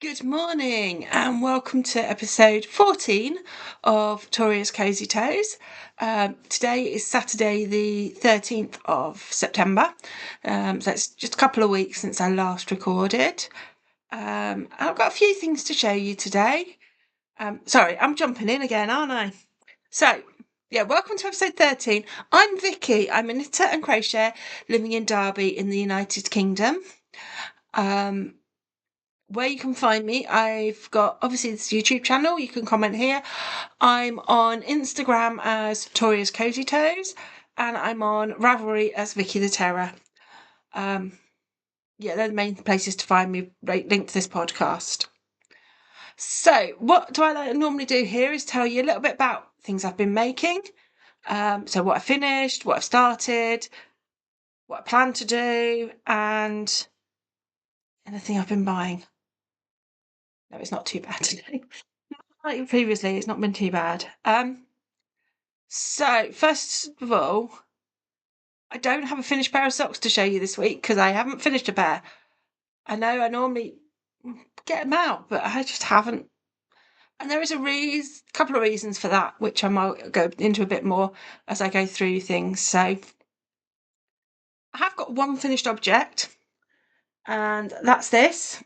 Good morning and welcome to episode 14 of Toria's Cozy Toes. Today is Saturday the 13th of September, so it's just a couple of weeks since I last recorded. I've got a few things to show you today. Sorry, I'm jumping in again, aren't I? So, yeah, welcome to episode 13. I'm Vicky. I'm a knitter and crocheter living in Derby in the United Kingdom. Where you can find me, I've got obviously this YouTube channel. You can comment here. I'm on Instagram as Toria's Cozy Toes, and I'm on Ravelry as Vicky the Terror. Yeah, they're the main places to find me. Linked to this podcast. So, what do I normally do here is tell you a little bit about things I've been making. So, what I finished, what I've started, what I plan to do, and anything I've been buying. No, it's not too bad today. Like previously, it's not been too bad. So first of all, I don't have a finished pair of socks to show you this week because I haven't finished a pair. I know I normally get them out, but I just haven't. And there is a couple of reasons for that, which I might go into a bit more as I go through things. So I have got one finished object, and that's this.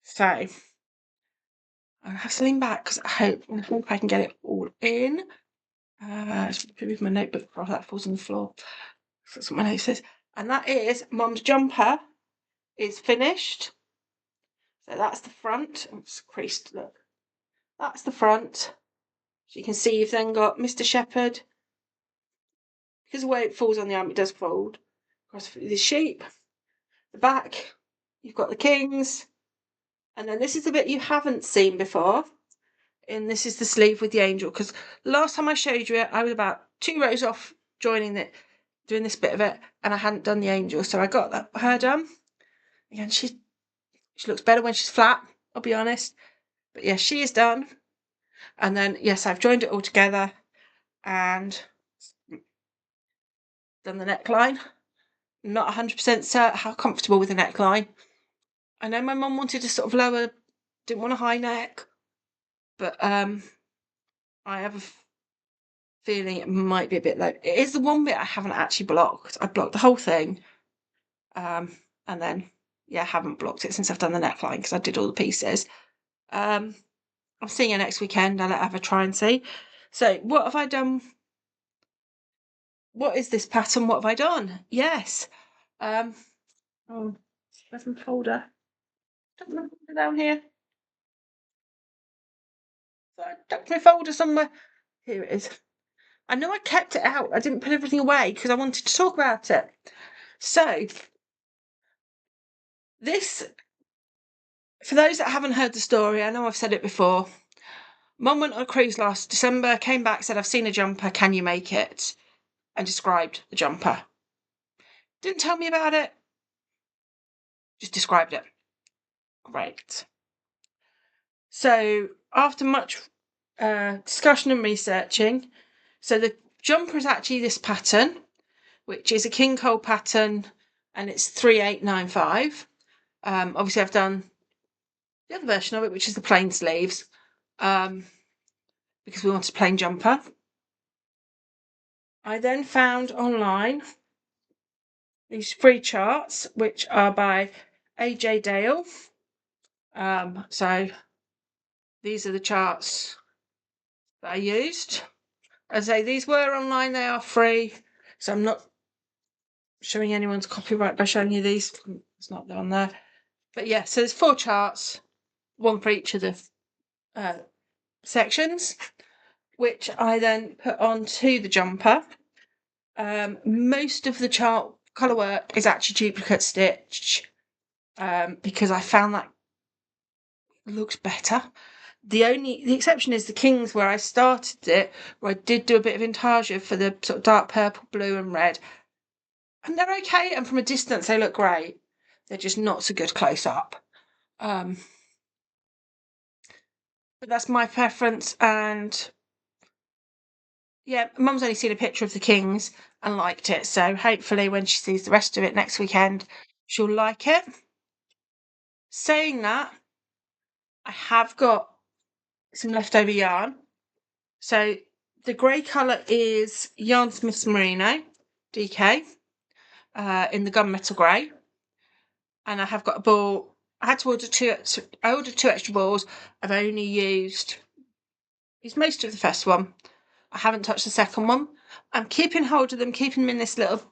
So I have to lean back because I hope I can get it all in. Move my notebook before that falls on the floor. That's what my note says. And that is Mum's jumper is finished. So that's the front. Oh, it's creased, look. That's the front. So you can see you've then got Mr. Shepherd. Because the way it falls on the arm, it does fold across the sheep. The back, you've got the kings. And then this is the bit you haven't seen before. And this is the sleeve with the angel. Because last time I showed you it, I was about 2 rows off joining it, doing this bit of it, and I hadn't done the angel. So I got her done. Again, she looks better when she's flat, I'll be honest. But yes, she is done. And then, yes, I've joined it all together and done the neckline. Not 100% certain how comfortable with the neckline. I know my mum wanted to sort of lower, didn't want a high neck, but I have a feeling it might be a bit low. It is the one bit I haven't actually blocked. I blocked the whole thing. And then, yeah, I haven't blocked it since I've done the neckline because I did all the pieces. I'm seeing her next weekend. I'll have a try and see. So what have I done? What is this pattern? What have I done? Yes. Oh, where's my folder? Tuck my folder down here. So I tucked my folder somewhere. Here it is. I know I kept it out. I didn't put everything away because I wanted to talk about it. So this, for those that haven't heard the story, I know I've said it before. Mum went on a cruise last December, came back, said, I've seen a jumper, can you make it? And described the jumper. Didn't tell me about it, just described it. Great. So after much discussion and researching, so the jumper is actually this pattern, which is a king cole pattern, and it's 3895. Obviously I've done the other version of it, which is the plain sleeves, because we wanted a plain jumper. I then found online these free charts, which are by AJ Dale. So these are the charts that I used. As I say, these were online, they are free, so I'm not showing anyone's copyright by showing you these. It's not on there. But yeah, so there's 4 charts, one for each of the sections, which I then put onto the jumper. Most of the chart colour work is actually duplicate stitch, because I found that looks better. The exception is the Kings, where I started it, where I did do a bit of intarsia for the sort of dark purple, blue and red. And they're okay, and from a distance they look great. They're just not so good close up. But that's my preference, and yeah, Mum's only seen a picture of the Kings and liked it, so hopefully when she sees the rest of it next weekend, she'll like it. Saying that, I have got some leftover yarn. So the grey colour is Yarn Smith's Merino DK in the gunmetal grey. And I have got a ball. I had to order I ordered 2 extra balls. I've only used most of the first one. I haven't touched the second one. I'm keeping hold of them, keeping them in this little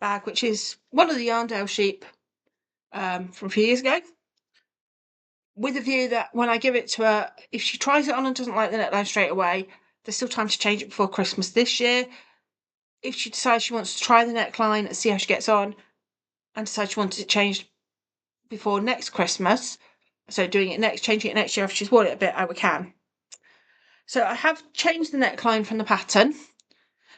bag, which is one of the Yarndale sheep from a few years ago, with a view that when I give it to her, if she tries it on and doesn't like the neckline straight away, there's still time to change it before Christmas this year. If she decides she wants to try the neckline and see how she gets on, and decides she wants it changed before next Christmas, so changing it next year, if she's worn it a bit, we can. So I have changed the neckline from the pattern.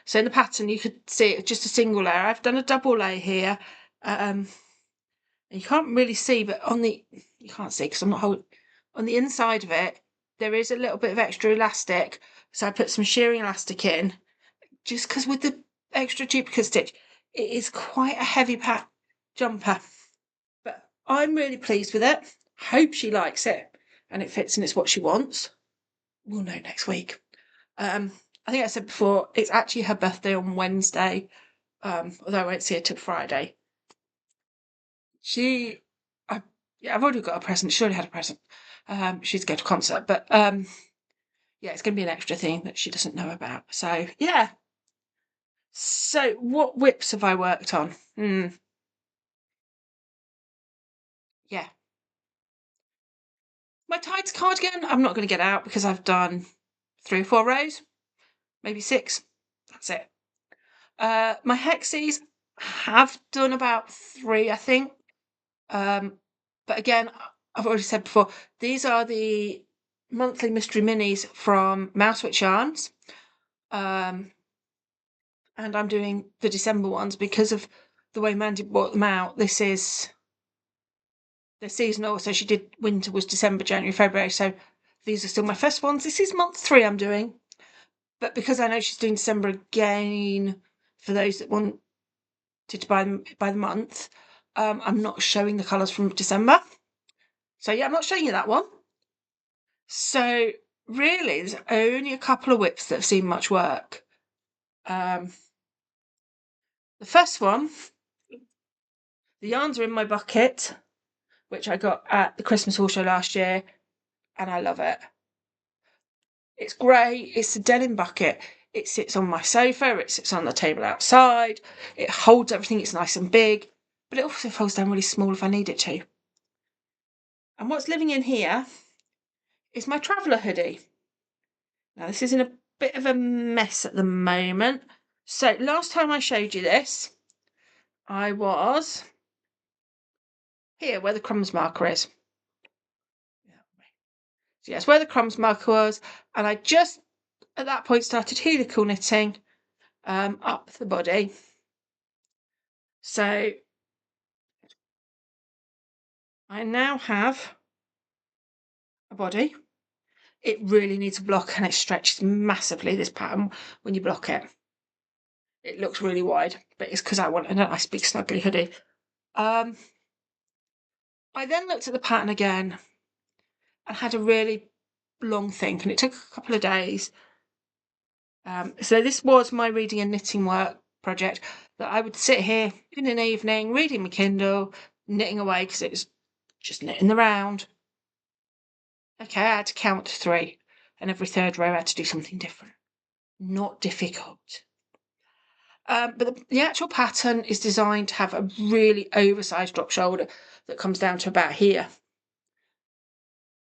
So in the pattern, you could see it's just a single layer. I've done a double layer here. You can't really see, but you can't see because I'm not holding. On the inside of it, there is a little bit of extra elastic. So I put some shearing elastic in, just because with the extra duplicate stitch, it is quite a heavy jumper. But I'm really pleased with it. Hope she likes it and it fits and it's what she wants. We'll know next week. I think I said before, it's actually her birthday on Wednesday, although I won't see her till Friday. I've already got a present. She already had a present. She's going to a concert, but yeah, it's going to be an extra thing that she doesn't know about. So yeah. So what whips have I worked on? Yeah. My Tydes cardigan, I'm not going to get out because I've done 3 or 4 rows, maybe 6. That's it. My hexies have done about 3, I think. But again, I've already said before, these are the monthly mystery minis from Mousewitch yarns. And I'm doing the December ones because of the way Mandy brought them out. This is the seasonal, so she did winter was December, January, February. So these are still my first ones. This is month 3 I'm doing. But because I know she's doing December again, for those that want to buy them by the month, I'm not showing the colours from December. So yeah, I'm not showing you that one. So really, there's only a couple of whips that have seen much work. The first one, the yarns are in my bucket, which I got at the Christmas haul show last year, and I love it. It's grey, it's a denim bucket. It sits on my sofa, it sits on the table outside, it holds everything, it's nice and big, but it also folds down really small if I need it to. And what's living in here is my traveller hoodie. Now this is in a bit of a mess at the moment. So last time I showed you this, I was here where the crumbs marker is. So yes, where the crumbs marker was, and I just at that point started helical knitting up the body. So I now have a body. It really needs a block and it stretches massively, this pattern, when you block it. It looks really wide, but it's because I wanted a nice big snuggly hoodie. I then looked at the pattern again and had a really long think, and it took a couple of days. So this was my reading and knitting work project, that I would sit here in an evening reading my Kindle, knitting away because it was just knitting the round. Okay, I had to count to 3, and every third row I had to do something different. Not difficult. But the actual pattern is designed to have a really oversized drop shoulder that comes down to about here.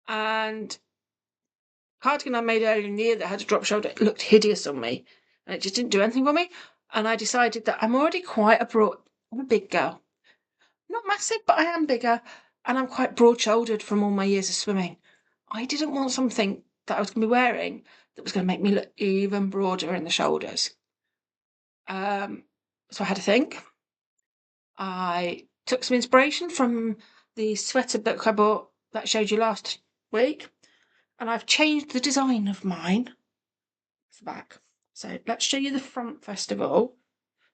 And cardigan I made earlier in the year that had a drop shoulder, it looked hideous on me, and it just didn't do anything for me. And I decided that I'm already quite I'm a big girl. Not massive, but I am bigger, and I'm quite broad-shouldered from all my years of swimming. I didn't want something that I was going to be wearing that was going to make me look even broader in the shoulders. So I had to think. I took some inspiration from the sweater book I bought that I showed you last week, and I've changed the design of mine. It's the back. So let's show you the front first of all.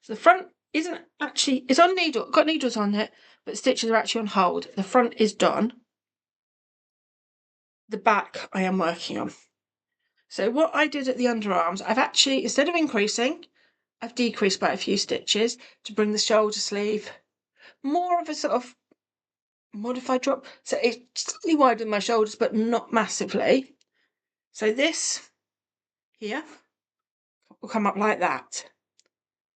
So the front isn't actually, it's on needle, got needles on it, but stitches are actually on hold. The front is done. the back I am working on. So what I did at the underarms, I've actually, instead of increasing, I've decreased by a few stitches to bring the shoulder sleeve more of a sort of modified drop. So it's slightly wider than my shoulders, but not massively. So this here will come up like that.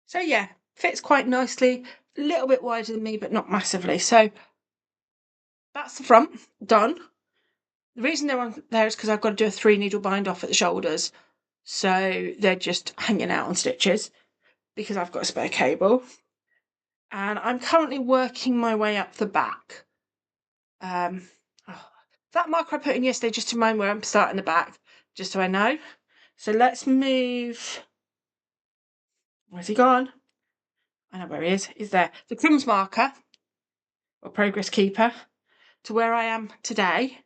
So yeah, fits quite nicely, a little bit wider than me, but not massively. So that's the front, done. The reason they're on there is because I've got to do a 3-needle bind off at the shoulders. So they're just hanging out on stitches because I've got a spare cable. And I'm currently working my way up the back. That marker I put in yesterday just to remind where I'm starting the back, just so I know. So let's move. Where's he gone? I know where he is. He's there. The crumbs marker, or progress keeper, to where I am today,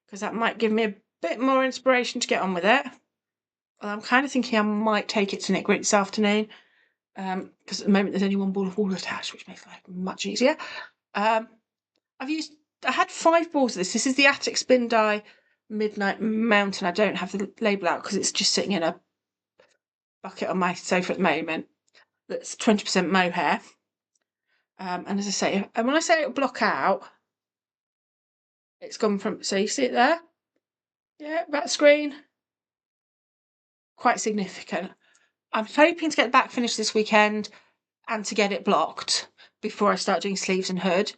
because that might give me a bit more inspiration to get on with it. Well, I'm kind of thinking I might take it to Knit Grit this afternoon, because at the moment there's only one ball of wool attached, which makes life much easier. I had 5 balls of this. This is the Attic Spin Dye Midnight Mountain. I don't have the label out because it's just sitting in a bucket on my sofa at the moment. That's 20% mohair. And as I say, and when I say it'll block out, it's gone from, so you see it there? Yeah, that screen. Quite significant. I'm hoping to get the back finished this weekend and to get it blocked before I start doing sleeves and hood.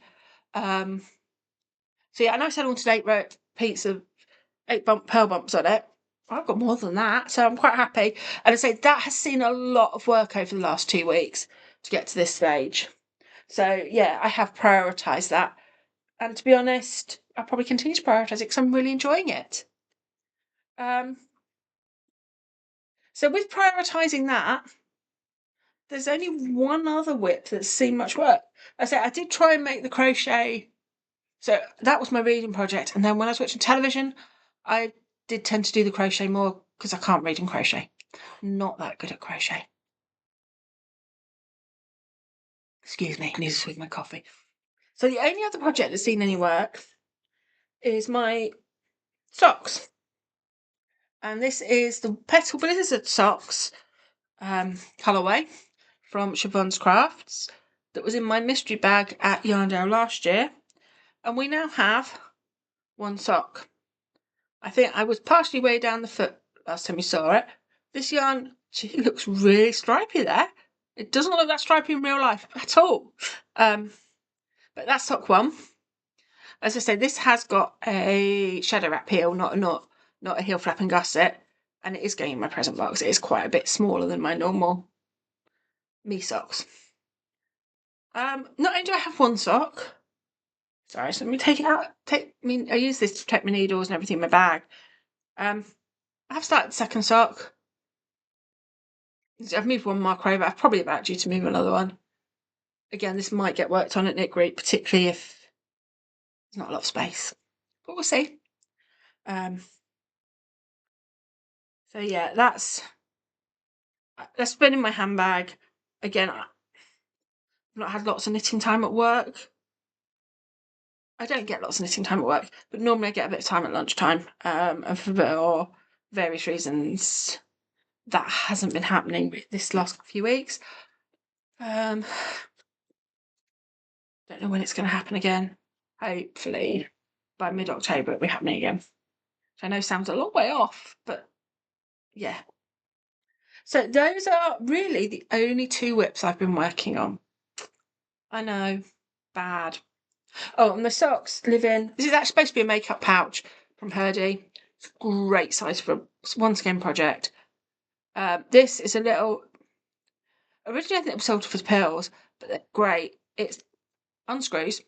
So yeah, I know I said I wanted 8 repeats of 8 pearl bumps on it. I've got more than that, so I'm quite happy. And I say that has seen a lot of work over the last 2 weeks to get to this stage. So yeah, I have prioritised that. And to be honest, I'll probably continue to prioritise it because I'm really enjoying it. So with prioritising that, there's only one other whip that's seen much work. I say I did try and make the crochet. So that was my reading project. And then when I was watching television, I did tend to do the crochet more because I can't read and crochet. Not that good at crochet. Excuse me, I need to swig my coffee. So the only other project that's seen any work is my socks. And this is the Petal Blizzard socks colourway from Siobhans Crafts that was in my mystery bag at Yarndale last year. And we now have one sock. I think I was partially way down the foot last time you saw it. This yarn, she looks really stripy there. It doesn't look that stripy in real life at all. But that's sock one. As I say, this has got a shadow wrap heel, not a heel flap and gusset, and it is going in my present box. It is quite a bit smaller than my normal me socks. Not only do I have one sock. Sorry, so let me take it out. I use this to protect my needles and everything in my bag. I have started the second sock. I've moved one marker over. I'm probably about due to move another one. Again, this might get worked on at Knit Grit, particularly if there's not a lot of space. But we'll see. So yeah, that's been in my handbag. Again, I've not had lots of knitting time at work. I don't get lots of knitting time at work, but normally I get a bit of time at lunchtime. And for various reasons, that hasn't been happening this last few weeks. Don't know when it's going to happen again. Hopefully by mid-October it'll be happening again. Which I know sounds a long way off, but yeah. So those are really the only 2 whips I've been working on. I know, bad. Oh, and the socks live in. This is actually supposed to be a makeup pouch from Hoodie. It's a great size for one skein project. This is a little. Originally, I think it was sold for pills, but they're great. It unscrews,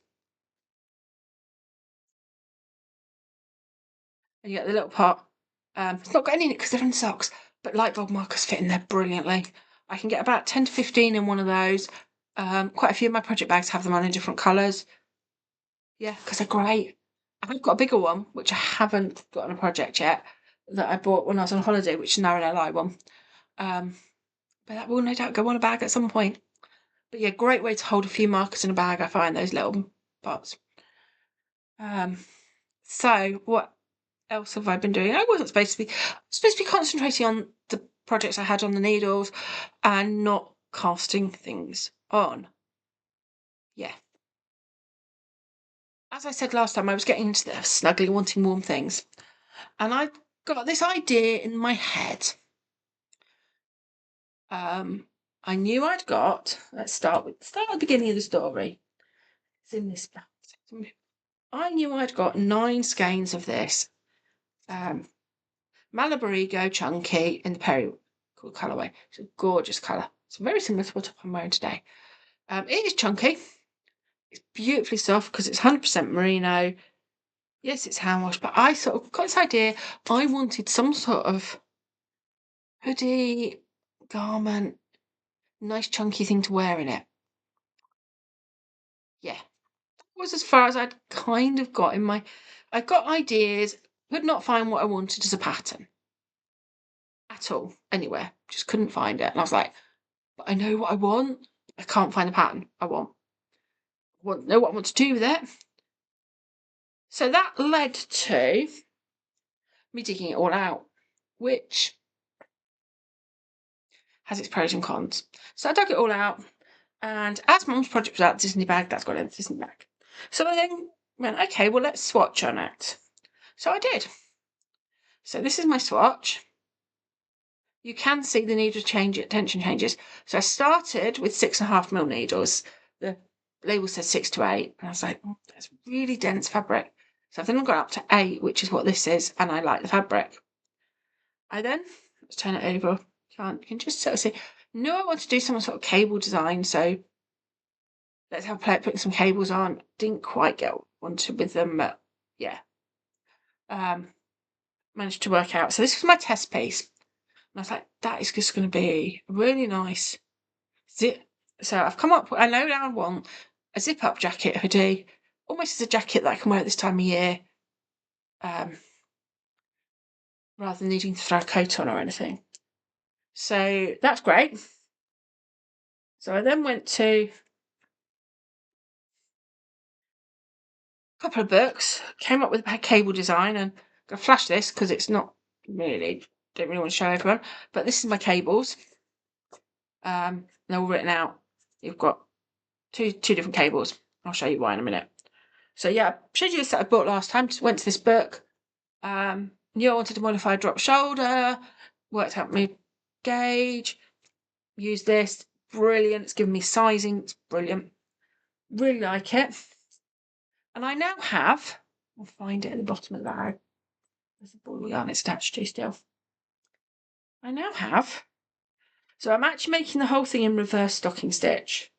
and you get the little pot. It's not got any in it because they're in socks, but light bulb markers fit in there brilliantly. I can get about 10 to 15 in one of those. Quite a few of my project bags have them on in different colours. Yeah, because they're great. I've got a bigger one, which I haven't got on a project yet, that I bought when I was on holiday, which is an RLLI one. But that will no doubt go on a bag at some point. But yeah, great way to hold a few markers in a bag, I find, those little pots. So what else have I been doing? I wasn't supposed to be. I was supposed to be concentrating on the projects I had on the needles and not casting things on. Yeah. As I said last time, I was getting into the snuggly, wanting warm things. And I got this idea in my head. I knew I'd got, let's start at the beginning of the story. It's in this back. I knew I'd got 9 skeins of this. Malabarigo Chunky in the Perry colourway. It's a gorgeous colour. It's very similar to what I'm wearing today. It is chunky. It's beautifully soft because it's 100% merino. Yes, it's hand washed, but I sort of got this idea. I wanted some sort of hoodie, garment, nice chunky thing to wear in it. Yeah, that was as far as I'd kind of got in my. I got ideas, could not find what I wanted as a pattern at all, anywhere. Just couldn't find it. And I was like, but I know what I want. I can't find the pattern I want. Know what I want to do with it. So that led to me digging it all out, which has its pros and cons. So I dug it all out, and as Mum's project was out the Disney bag, that's got in the Disney bag. So I then went, okay, well, let's swatch on it. So I did. So this is my swatch. You can see the needle tension changes. So I started with 6.5mm needles. The label says 6 to 8, and I was like, oh, that's really dense fabric. So I've then got up to 8, which is what this is, and I like the fabric. I then, let's turn it over. You can just sort of see, no, I want to do some sort of cable design, so let's have a play at putting some cables on. Didn't quite get what I wanted with them, but yeah. Managed to work out. So this was my test piece. And I was like, that is just going to be really nice zip. So I've come up, I know now I want a zip-up jacket hoodie, almost as a jacket that I can wear at this time of year, rather than needing to throw a coat on or anything. So that's great. So I then went to a couple of books, came up with a cable design, and I'm going to flash this because it's not really, don't really want to show everyone, but this is my cables. They're all written out. You've got two different cables. I'll show you why in a minute. So yeah, I showed you this that I bought last time. Just went to this book. Knew I wanted to modify drop shoulder. Worked out my gauge. Used this. Brilliant. It's given me sizing. It's brilliant. Really like it. And I now have. I'll find it at the bottom of the bag. There's a ball of yarn it's attached to still. I now have. So I'm actually making the whole thing in reverse stocking stitch.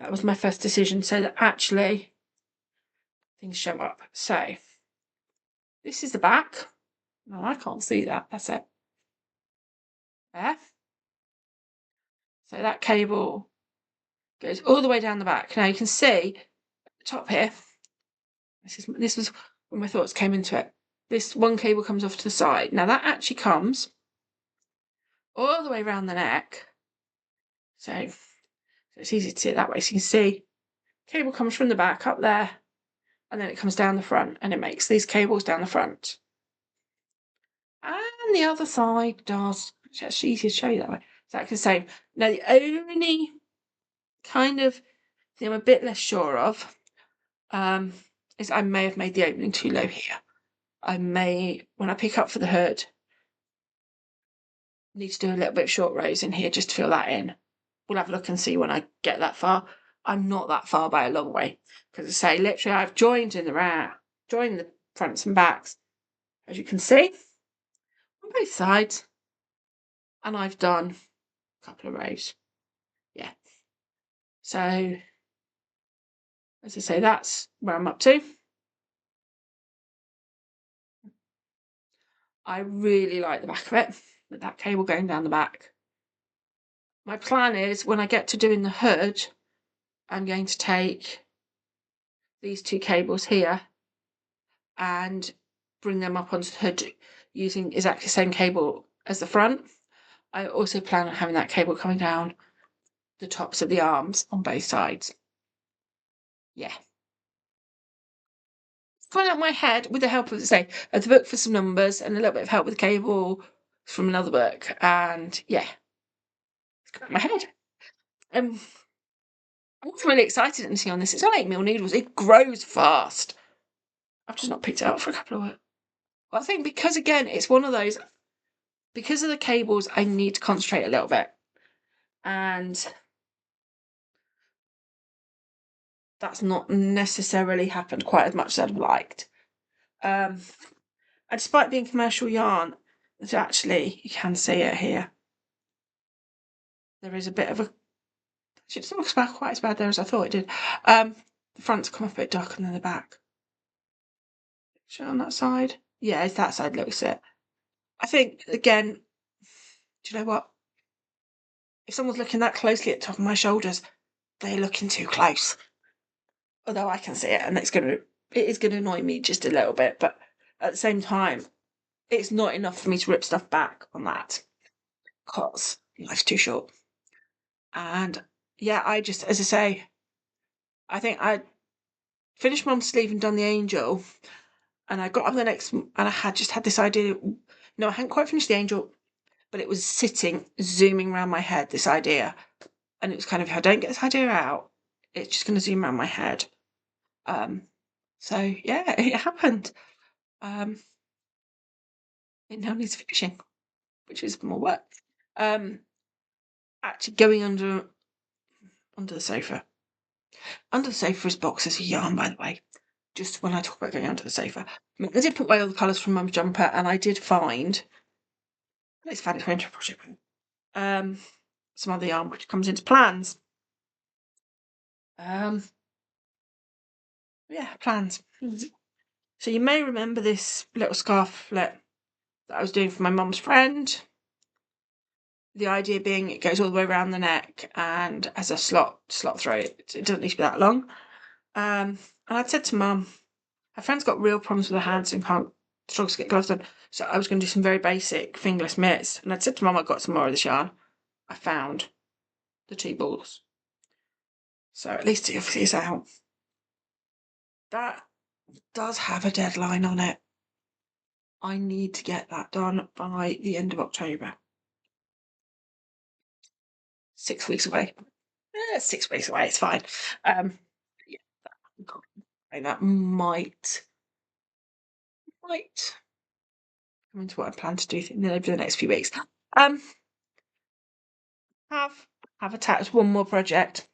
That was my first decision, so that actually things show up. So this is the back. No, I can't see that. That's it. There. So that cable goes all the way down the back. Now you can see at the top here. This was when my thoughts came into it. This one cable comes off to the side. Now that actually comes all the way around the neck. So it's easy to see it that way. So you can see cable comes from the back up there, and then it comes down the front, and it makes these cables down the front. And the other side does. It's actually easier to show you that way. Exactly the same. Now the only kind of thing I'm a bit less sure of is I may have made the opening too low here. I may, when I pick up for the hood, need to do a little bit of short rows in here just to fill that in. We'll have a look and see when I get that far. I'm not that far by a long way. Because I say, literally, I've joined in joined the fronts and backs, as you can see, on both sides. And I've done a couple of rows. Yeah. So, as I say, that's where I'm up to. I really like the back of it, with that cable going down the back. My plan is, when I get to doing the hood, I'm going to take these 2 cables here and bring them up onto the hood using exactly the same cable as the front. I also plan on having that cable coming down the tops of the arms on both sides. Yeah. gone out my head with the help of, say, the book for some numbers and a little bit of help with cable from another book. And yeah, it's gone out my head. I was really excited at seeing on this. It's on 8mm needles. It grows fast. I've just not picked it up for a couple of weeks. Well, I think because, again, it's one of those, because of the cables, I need to concentrate a little bit. And that's not necessarily happened quite as much as I'd have liked. And despite being commercial yarn, it's actually, you can see it here. There is a bit of a, it doesn't look quite as bad there as I thought it did. The front's come off a bit darker than the back. Show on that side. Yeah, it's that side looks it. I think, again, do you know what? If someone's looking that closely at the top of my shoulders, they're looking too close. Although I can see it, and it is gonna annoy me just a little bit, but at the same time, it's not enough for me to rip stuff back on that, because life's too short. And yeah, I just, as I say, I think I finished Mum's sleeve and done the angel, and I got up the next, and I had just had this idea. No, I hadn't quite finished the angel, but it was sitting, zooming around my head, this idea. And it was kind of, if I don't get this idea out, it's just going to zoom around my head. So yeah, it happened. It now needs finishing, which is more work. Actually going under the sofa. Under the sofa is boxes of yarn, by the way. Just when I talk about going under the sofa. I did put away all the colours from Mum's jumper, and I did find, it's found its way into a project room, some other yarn which comes into plans. Yeah, plans. So you may remember this little scarflet that I was doing for my mum's friend. The idea being it goes all the way around the neck and has a slot through it. It doesn't need to be that long. And I'd said to Mum, her friend's got real problems with her hands and struggles to get gloves on. So I was going to do some very basic fingerless mitts. And I'd said to Mum, I've got some more of this yarn. I found the 2 balls. So at least it is out. That does have a deadline on it. I need to get that done by the end of October. 6 weeks away. 6 weeks away, it's fine. Yeah, that might come into what I plan to do over the next few weeks. Have attached one more project,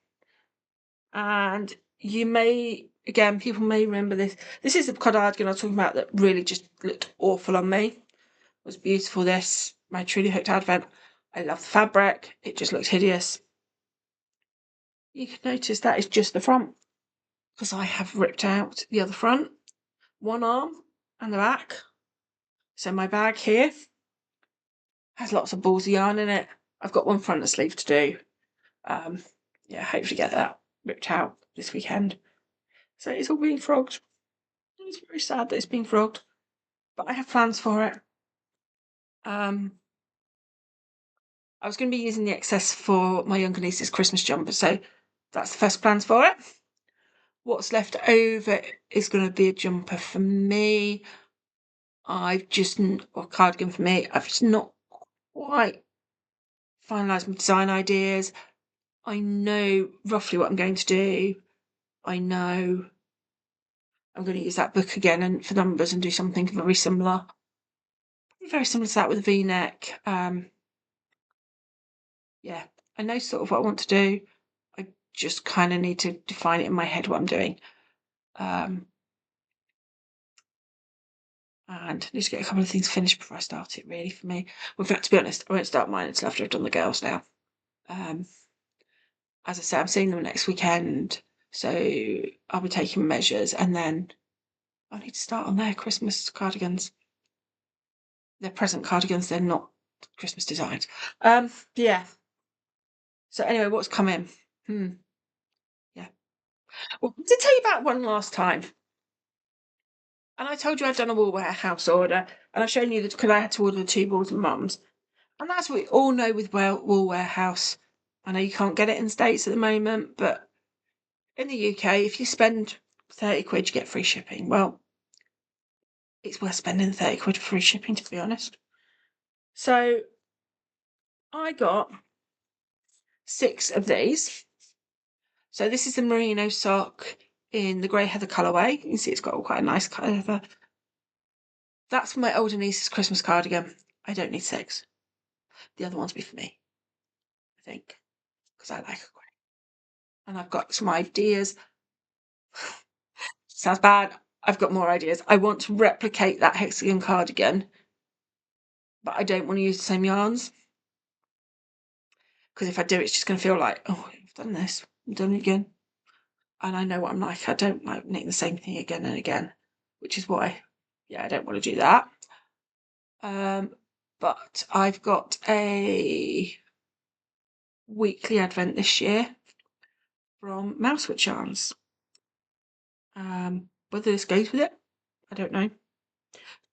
and you may, again, people may remember this. This is the cardigan I was talking about that really just looked awful on me. It was beautiful. This, my Truly Hooked Advent. I love the fabric. It just looks hideous. You can notice that is just the front, because I have ripped out the other front, one arm and the back. So my bag here has lots of balls of yarn in it. I've got one front of sleeve to do. Yeah, hopefully get that ripped out this weekend. So it's all being frogged. It's very sad that it's being frogged, but I have plans for it. I was going to be using the excess for my younger niece's Christmas jumper, so that's the first plans for it. What's left over is going to be a jumper for me. Or cardigan for me. I've just not quite finalised my design ideas. I know roughly what I'm going to do. I know I'm going to use that book again and for numbers and do something very similar. Very similar to that with a V-neck. Yeah, I know sort of what I want to do. I just kind of need to define it in my head what I'm doing. And need to get a couple of things finished before I start it, really, for me. Well, in fact, to be honest, I won't start mine until after I've done the girls now. As I say, I'm seeing them next weekend, so I'll be taking measures, and then I need to start on their Christmas cardigans. They're present cardigans, they're not Christmas designs. Yeah. So anyway, what's coming? Yeah. Well, I did tell you about one last time. And I told you I'd done a wool warehouse order, and I've shown you that because I had to order the 2 balls of Mum's. And that's what we all know with wool warehouse. I know you can't get it in the States at the moment, but in the UK, if you spend 30 quid, you get free shipping. Well, it's worth spending 30 quid for free shipping, to be honest. So I got 6 of these. So this is the merino sock in the grey heather colourway. You can see it's got quite a nice colour. That's for my older niece's Christmas cardigan. I don't need 6. The other ones will be for me, I think, because I like a grey. And I've got some ideas. Sounds bad. I've got more ideas. I want to replicate that hexagon cardigan, but I don't want to use the same yarns. Because if I do, it's just going to feel like, oh, I've done this. I've done it again. And I know what I'm like. I don't like knitting the same thing again and again, which is why, yeah, I don't want to do that. But I've got a weekly advent this year from Mousewitch yarns. Whether this goes with it, I don't know.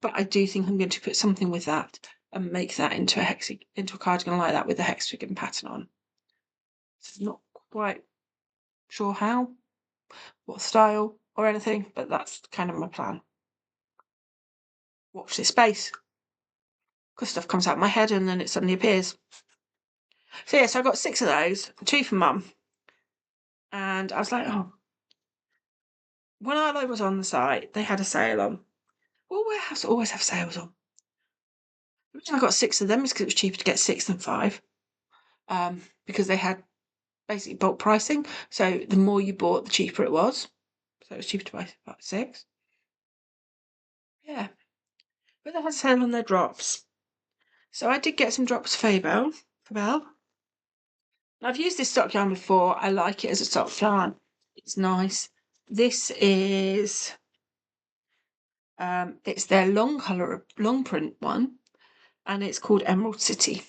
But I do think I'm going to put something with that and make that into a cardigan like that with the hexagon pattern on. So not quite sure how, what style or anything, but that's kind of my plan. Watch this space, because stuff comes out of my head and then it suddenly appears. So yeah, so I got 6 of those, 2 for Mum, and I was like, oh, when I was on the site, they had a sale on. All warehouses always have sales on. The reason I got 6 of them is because it was cheaper to get 6 than 5, because they had basically bulk pricing. So the more you bought, the cheaper it was. So it was cheaper to buy about 6. Yeah, but they had a sale on their drops. So I did get some drops for Belle. I've used this sock yarn before. I like it as a sock yarn. It's nice. This is it's their long print one, and it's called Emerald City.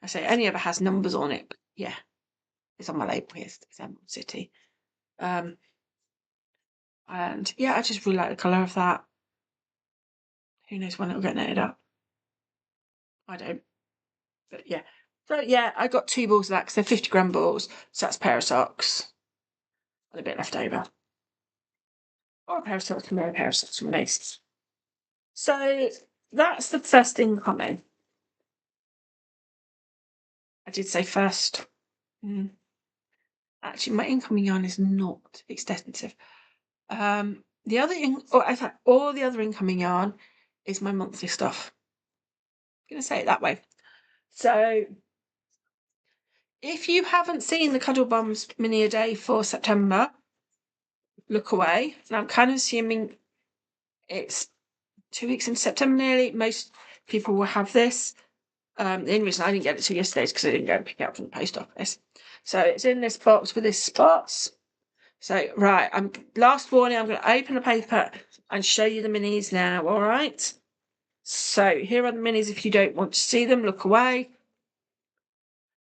I say it only ever has numbers on it, but yeah, it's on my label here. It's Emerald City. And yeah, I just really like the colour of that. Who knows when it'll get knitted up? I don't. But yeah. So yeah, I got 2 balls of that because they're 50-gram balls. So that's a pair of socks and a bit left over. Or a pair of socks and a pair of socks from niece. So that's the first incoming. I did say first. Actually, my incoming yarn is not extensive. The other, in fact, all the other incoming yarn is my monthly stuff. I'm going to say it that way. So if you haven't seen the Cuddlebums mini a day for September, look away. Now I'm kind of assuming it's 2 weeks into September nearly. Most people will have this. The only reason I didn't get it till yesterday is because I didn't go and pick it up from the post office. So it's in this box with this spots. So right, last warning, I'm going to open a paper and show you the minis now, all right? So here are the minis. If you don't want to see them, look away.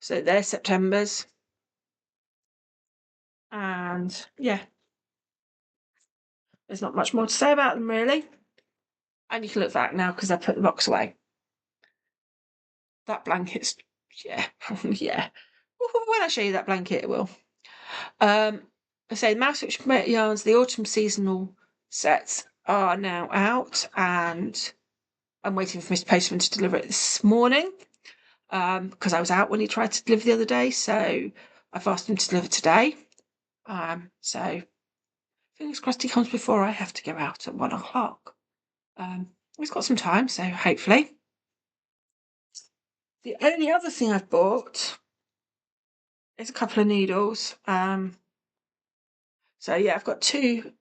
So they're September's. And yeah, there's not much more to say about them really. And you can look back now because I put the box away. That blanket's, yeah, yeah. When I show you that blanket, it will. I say Mousewitch yarns, the autumn seasonal sets are now out, and I'm waiting for Mr. Postman to deliver it this morning. Because I was out when he tried to deliver the other day, so I've asked him to deliver today. So fingers crossed he comes before I have to go out at 1 o'clock. He's got some time, so hopefully. The only other thing I've bought is a couple of needles. So yeah, I've got 2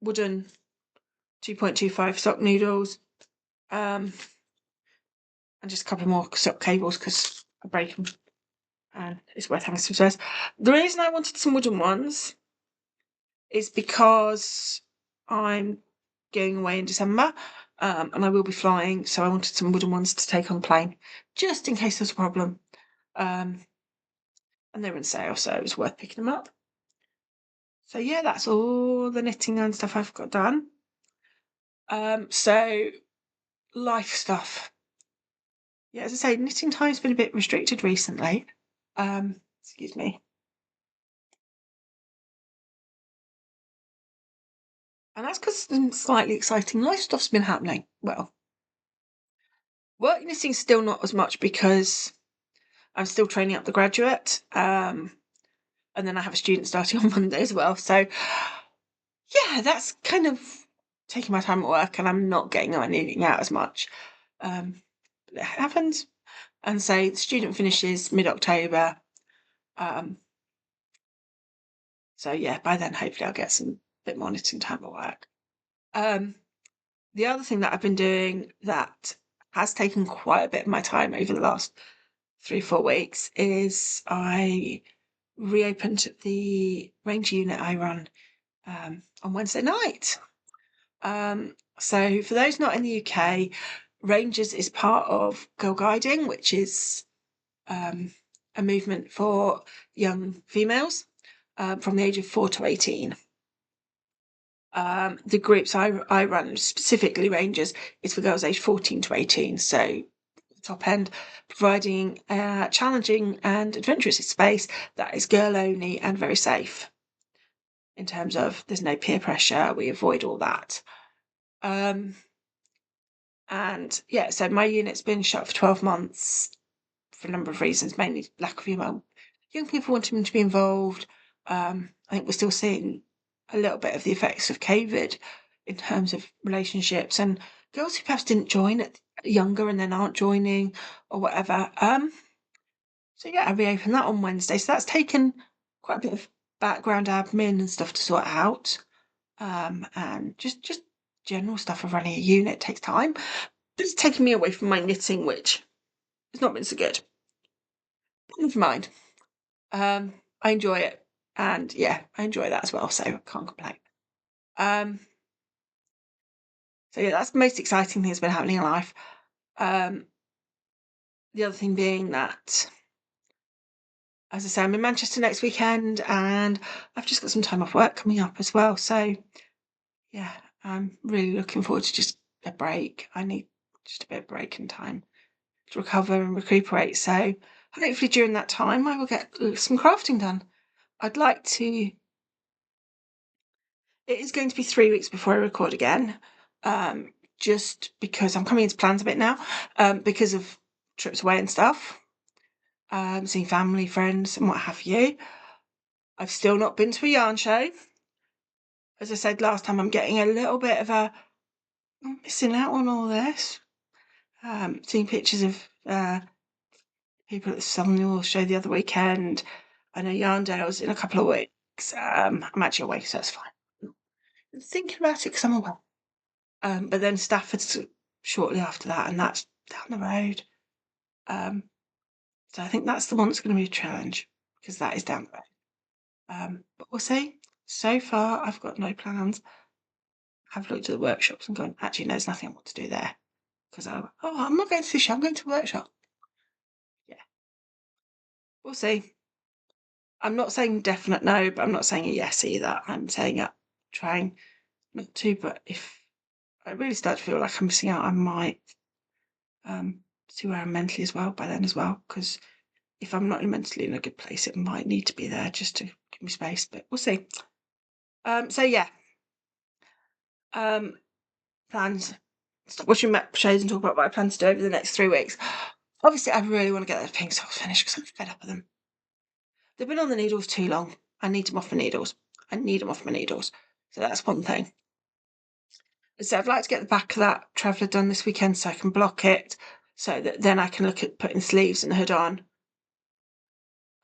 wooden 2.25 sock needles, and just a couple more sock cables because I break them, and it's worth having some spares. The reason I wanted some wooden ones is because I'm going away in December, and I will be flying, so I wanted some wooden ones to take on the plane, just in case there's a problem. And they were in sale, so it was worth picking them up. So yeah, that's all the knitting and stuff I've got done. So life stuff. Yeah, as I say, knitting time's been a bit restricted recently. Excuse me. And that's because some slightly exciting life stuff's been happening. Well, work knitting's still not as much because I'm still training up the graduate. And then I have a student starting on Monday as well. So yeah, that's kind of taking my time at work, and I'm not getting anything out as much. It happens. And say the student finishes mid-October. So yeah, by then hopefully I'll get some bit more knitting time at work. The other thing that I've been doing that has taken quite a bit of my time over the last 3-4 weeks is I reopened the range unit I run on Wednesday night. So for those not in the UK, Rangers is part of Girl Guiding, which is a movement for young females from the age of 4 to 18. The groups I run, specifically Rangers, is for girls aged 14 to 18, so top end, providing a challenging and adventurous space that is girl only and very safe in terms of there's no peer pressure, we avoid all that. And yeah, so my unit's been shut for 12 months for a number of reasons, mainly lack of young people wanting to be involved. I think we're still seeing a little bit of the effects of COVID in terms of relationships and girls who perhaps didn't join at younger and then aren't joining or whatever. So yeah, I reopened that on Wednesday. So that's taken quite a bit of background admin and stuff to sort out. And just general stuff of running a unit takes time. But it's taken me away from my knitting, which has not been so good. But never mind. I enjoy it. And yeah, I enjoy that as well, so I can't complain. So yeah, that's the most exciting thing that's been happening in life. The other thing being that, as I say, I'm in Manchester next weekend and I've just got some time off work coming up as well. So yeah, I'm really looking forward to just a break. I need just a bit of break and time to recover and recuperate. So hopefully during that time I will get some crafting done. I'd like to. It is going to be 3 weeks before I record again, just because I'm coming into plans a bit now, because of trips away and stuff, seeing family, friends, and what have you. I've still not been to a yarn show. As I said last time, I'm getting a little bit of I'm missing out on all this. Seeing pictures of people at the Summer show the other weekend. I know Yarndale's in a couple of weeks. I'm actually away, so that's fine. I'm thinking about it because I'm away. But then Stafford's shortly after that, and that's down the road. So I think that's the one that's going to be a challenge because that is down the road. But we'll see. So far, I've got no plans. I've looked at the workshops and gone, actually, no, there's nothing I want to do there. Because I'm not going to the show, I'm going to a workshop. Yeah, we'll see. I'm not saying definite no, but I'm not saying a yes either. I'm saying trying not to, but if I really start to feel like I'm missing out, I might see where I'm mentally as well by then as well, because if I'm not mentally in a good place, it might need to be there just to give me space, but we'll see. So yeah, plans. Stop watching map shows and talk about what I plan to do over the next 3 weeks. Obviously, I really want to get those pink socks finished because I'm fed up with them. They've been on the needles too long. I need them off my needles. I need them off my needles. So that's one thing. So I'd like to get the back of that traveller done this weekend so I can block it so that then I can look at putting sleeves and the hood on.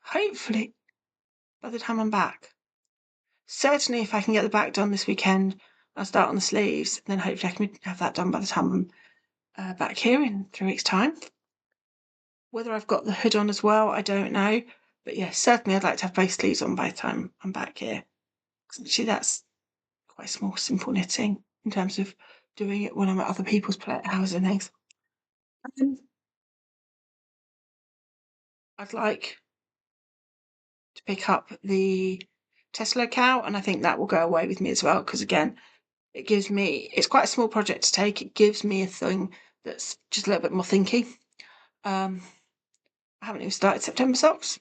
Hopefully, by the time I'm back. Certainly, if I can get the back done this weekend, I'll start on the sleeves. And then hopefully I can have that done by the time I'm back here in 3 weeks' time. Whether I've got the hood on as well, I don't know. But yes, certainly I'd like to have both sleeves on by the time I'm back here. Because actually that's quite small, simple knitting in terms of doing it when I'm at other people's houses and things. I'd like to pick up the Tesla cow, and I think that will go away with me as well, because again, it's quite a small project to take. It gives me a thing that's just a little bit more thinky. I haven't even started September socks.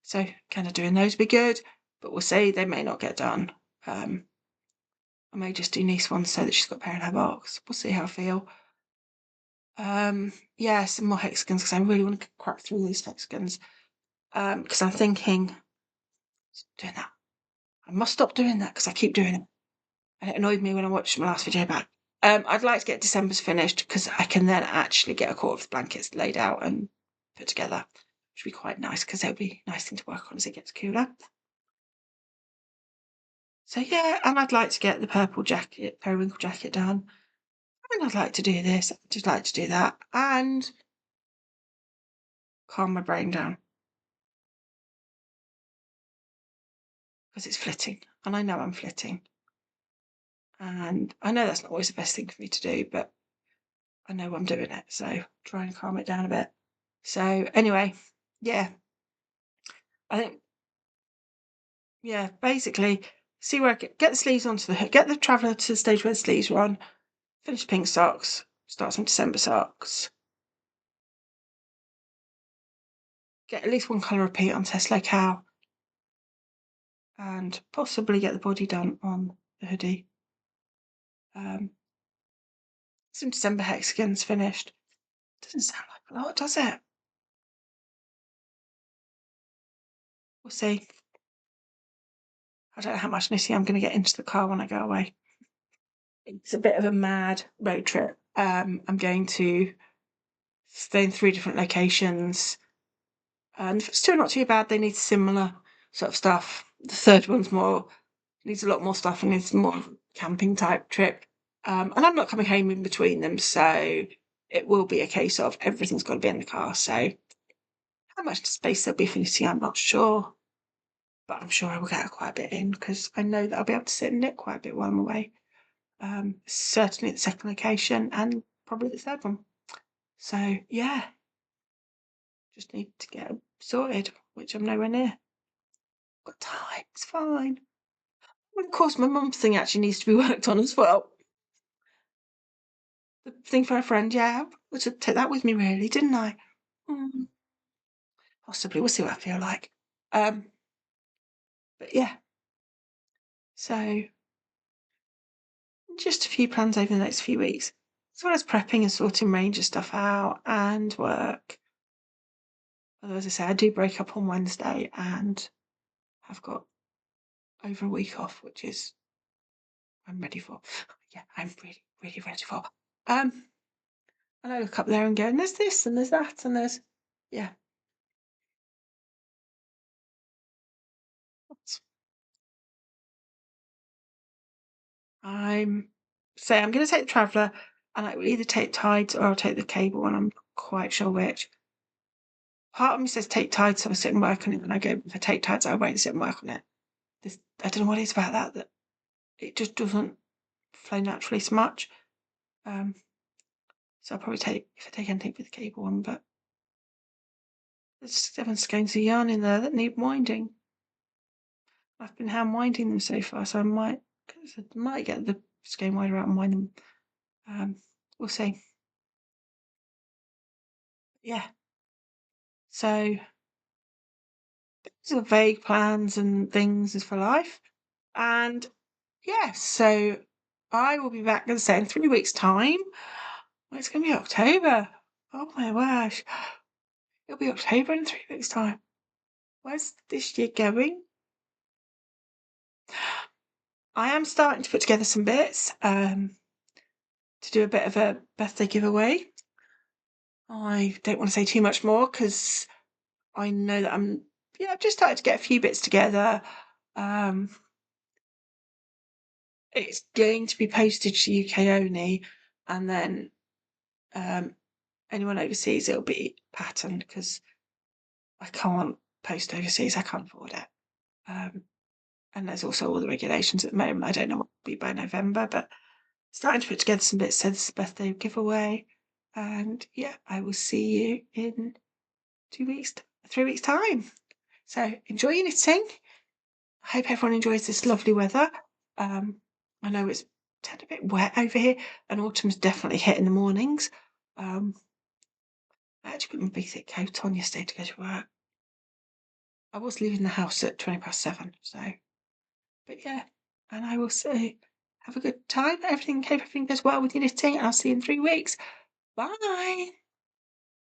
So kind of doing those would be good, but we'll see, they may not get done. I may just do niece ones so that she's got a pair in her box. We'll see how I feel. Yeah, some more hexagons because I really want to crack through these hexagons. Because I'm thinking, doing that. I must stop doing that because I keep doing it. And it annoyed me when I watched my last video back. I'd like to get December's finished because I can then actually get a quarter of the blankets laid out and put together, which would be quite nice because it'll be a nice thing to work on as it gets cooler. So yeah, and I'd like to get the purple jacket, periwinkle jacket done. And I'd like to do this, I'd just like to do that, and calm my brain down. Because it's flitting, and I know I'm flitting. And I know that's not always the best thing for me to do, but I know I'm doing it, so try and calm it down a bit. So anyway, yeah, I think, yeah, basically see where I get the sleeves onto the hook, get the traveller to the stage where the sleeves are on, finish pink socks, start some December socks, get at least one colour repeat on Test Locale, and possibly get the body done on the hoodie. Some December hexagons finished. Doesn't sound like a lot, does it? We'll see. I don't know how much knitting I'm going to get into the car when I go away. It's a bit of a mad road trip. I'm going to stay in 3 different locations. And the first 2 are not too bad. They need similar sort of stuff. The third one's needs a lot more stuff and it's more camping type trip. And I'm not coming home in between them, so it will be a case of everything's got to be in the car. So how much space there'll be for knitting, I'm not sure. But I'm sure I will get quite a bit in because I know that I'll be able to sit and knit quite a bit while I'm away. Certainly the second location and probably the third one. So yeah, just need to get sorted, which I'm nowhere near. Got time, it's fine. And of course, my mum's thing actually needs to be worked on as well. The thing for a friend, yeah, I should take that with me, really, didn't I? Possibly, we'll see what I feel like. But yeah, so just a few plans over the next few weeks, as well as prepping and sorting Ranger stuff out and work. Although, as I say, I do break up on Wednesday and have got over a week off, which is I'm ready for. Yeah, I'm really, really ready for. And I look up there and go, and there's this and there's that and there's, yeah. I'm I'm going to take the Traveller, and I will either take Tydes or I'll take the cable, and I'm not quite sure which. Part of me says take Tydes, so I sit and work on it, and I go, if I take Tydes, I won't sit and work on it. I don't know what it is about that it just doesn't flow naturally so much. So I'll probably if I take anything with the cable one, but there's 7 skeins of yarn in there that need winding. I've been hand winding them so far, so I might get the skein winder out and wind them. We'll see. Yeah. So these are vague plans and things for life. And yeah, so I will be back, as I say, in 3 weeks' time. Well, it's going to be October. Oh my gosh. It'll be October in 3 weeks' time. Where's this year going? I am starting to put together some bits to do a bit of a birthday giveaway. I don't want to say too much more because I know that I've just started to get a few bits together. It's going to be postage to UK only, and then anyone overseas, it'll be patterned because I can't post overseas. I can't afford it. And there's also all the regulations at the moment. I don't know what will be by November, but starting to put together some bits. So this is birthday giveaway, and yeah, I will see you in 3 weeks time. So enjoy your knitting. I hope everyone enjoys this lovely weather. I know it's turned a bit wet over here, and autumn's definitely hit in the mornings. I actually put my big thick coat on yesterday to go to work. I was leaving the house at 7:20, so, but yeah, And I will say, have a good time. Hope everything goes well with your knitting, and I'll see you in 3 weeks. Bye.